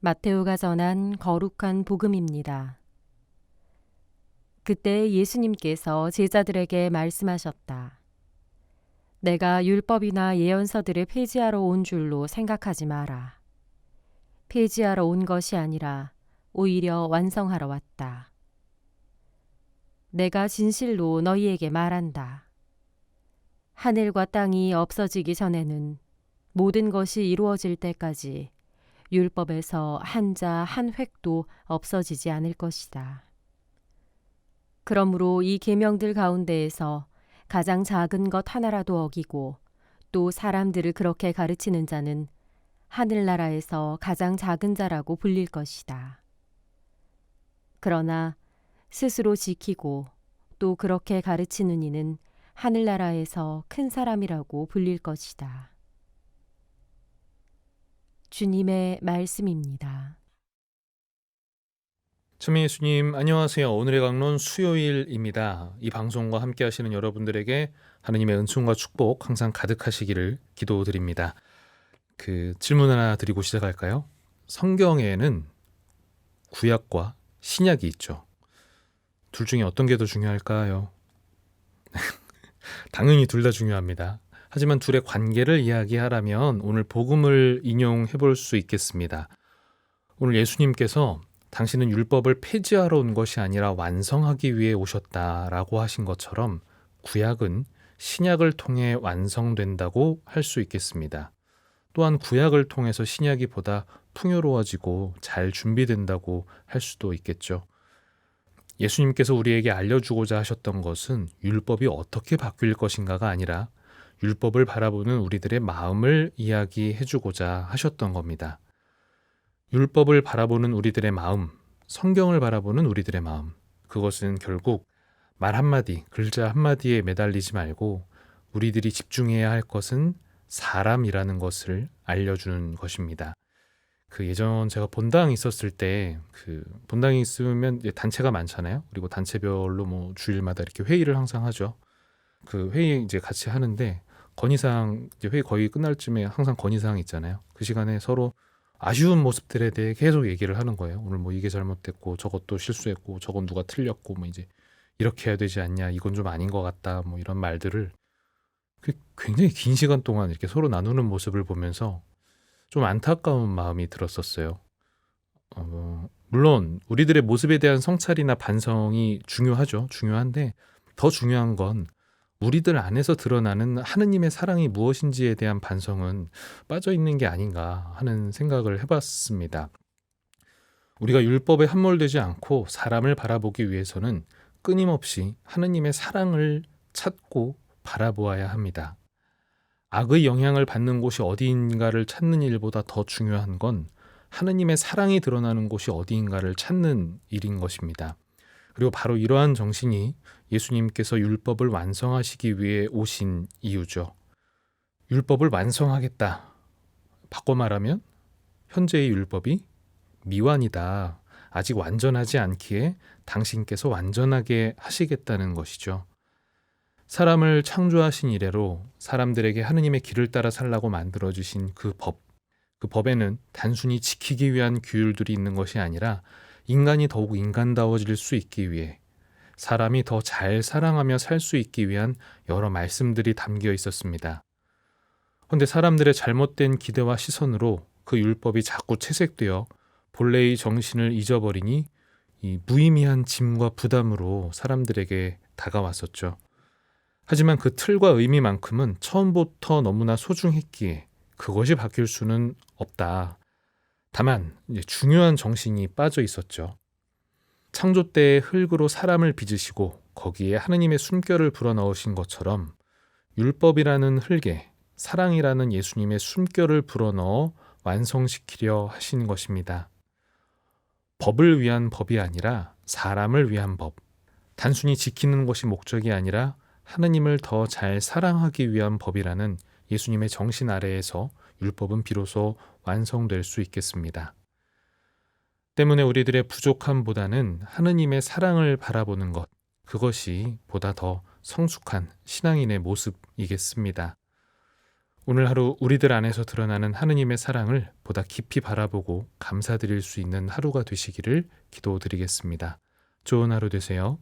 마테오가 전한 거룩한 복음입니다. 그때 예수님께서 제자들에게 말씀하셨다. 내가 율법이나 예언서들을 폐지하러 온 줄로 생각하지 마라. 폐지하러 온 것이 아니라 오히려 완성하러 왔다. 내가 진실로 너희에게 말한다. 하늘과 땅이 없어지기 전에는 모든 것이 이루어질 때까지 율법에서 한자 한 획도 없어지지 않을 것이다. 그러므로 이 계명들 가운데에서 가장 작은 것 하나라도 어기고 또 사람들을 그렇게 가르치는 자는 하늘나라에서 가장 작은 자라고 불릴 것이다. 그러나 스스로 지키고 또 그렇게 가르치는 이는 하늘나라에서 큰 사람이라고 불릴 것이다. 주님의 말씀입니다. 참 예수님 안녕하세요. 오늘의 강론 수요일입니다. 이 방송과 함께 하시는 여러분들에게 하느님의 은총과 축복 항상 가득하시기를 기도드립니다. 질문 하나 드리고 시작할까요? 성경에는 구약과 신약이 있죠. 둘 중에 어떤 게 더 중요할까요? 당연히 둘 다 중요합니다. 하지만 둘의 관계를 이야기하라면 오늘 복음을 인용해 볼 수 있겠습니다. 오늘 예수님께서 당신은 율법을 폐지하러 온 것이 아니라 완성하기 위해 오셨다라고 하신 것처럼 구약은 신약을 통해 완성된다고 할 수 있겠습니다. 또한 구약을 통해서 신약이 보다 풍요로워지고 잘 준비된다고 할 수도 있겠죠. 예수님께서 우리에게 알려주고자 하셨던 것은 율법이 어떻게 바뀔 것인가가 아니라 율법을 바라보는 우리들의 마음을 이야기해주고자 하셨던 겁니다. 율법을 바라보는 우리들의 마음, 성경을 바라보는 우리들의 마음, 그것은 결국 말 한마디, 글자 한마디에 매달리지 말고 우리들이 집중해야 할 것은 사람이라는 것을 알려주는 것입니다. 예전 제가 본당 있었을 때 본당이 있으면 단체가 많잖아요. 그리고 단체별로 주일마다 이렇게 회의를 항상 하죠. 회의 이제 같이 하는데 건의사항 이제 회의 거의 끝날 쯤에 항상 건의사항 있잖아요. 그 시간에 서로 아쉬운 모습들에 대해 계속 얘기를 하는 거예요. 오늘 이게 잘못됐고 저것도 실수했고 저건 누가 틀렸고 이제 이렇게 해야 되지 않냐, 이건 좀 아닌 것 같다, 이런 말들을 굉장히 긴 시간 동안 이렇게 서로 나누는 모습을 보면서 좀 안타까운 마음이 들었었어요. 물론 우리들의 모습에 대한 성찰이나 반성이 중요하죠. 중요한데 더 중요한 건 우리들 안에서 드러나는 하느님의 사랑이 무엇인지에 대한 반성은 빠져 있는 게 아닌가 하는 생각을 해봤습니다. 우리가 율법에 함몰되지 않고 사람을 바라보기 위해서는 끊임없이 하느님의 사랑을 찾고 바라보아야 합니다. 악의 영향을 받는 곳이 어디인가를 찾는 일보다 더 중요한 건 하느님의 사랑이 드러나는 곳이 어디인가를 찾는 일인 것입니다. 그리고 바로 이러한 정신이 예수님께서 율법을 완성하시기 위해 오신 이유죠. 율법을 완성하겠다. 바꿔 말하면 현재의 율법이 미완이다. 아직 완전하지 않기에 당신께서 완전하게 하시겠다는 것이죠. 사람을 창조하신 이래로 사람들에게 하느님의 길을 따라 살라고 만들어주신 그 법에는 단순히 지키기 위한 규율들이 있는 것이 아니라 인간이 더욱 인간다워질 수 있기 위해, 사람이 더 잘 사랑하며 살 수 있기 위한 여러 말씀들이 담겨 있었습니다. 그런데 사람들의 잘못된 기대와 시선으로 그 율법이 자꾸 채색되어 본래의 정신을 잊어버리니 이 무의미한 짐과 부담으로 사람들에게 다가왔었죠. 하지만 그 틀과 의미만큼은 처음부터 너무나 소중했기에 그것이 바뀔 수는 없다. 다만 중요한 정신이 빠져 있었죠. 창조 때의 흙으로 사람을 빚으시고 거기에 하느님의 숨결을 불어넣으신 것처럼 율법이라는 흙에 사랑이라는 예수님의 숨결을 불어넣어 완성시키려 하신 것입니다. 법을 위한 법이 아니라 사람을 위한 법. 단순히 지키는 것이 목적이 아니라 하느님을 더 잘 사랑하기 위한 법이라는 예수님의 정신 아래에서 율법은 비로소 완성될 수 있겠습니다. 때문에 우리들의 부족함보다는 하느님의 사랑을 바라보는 것, 그것이 보다 더 성숙한 신앙인의 모습이겠습니다. 오늘 하루 우리들 안에서 드러나는 하느님의 사랑을 보다 깊이 바라보고 감사드릴 수 있는 하루가 되시기를 기도드리겠습니다. 좋은 하루 되세요.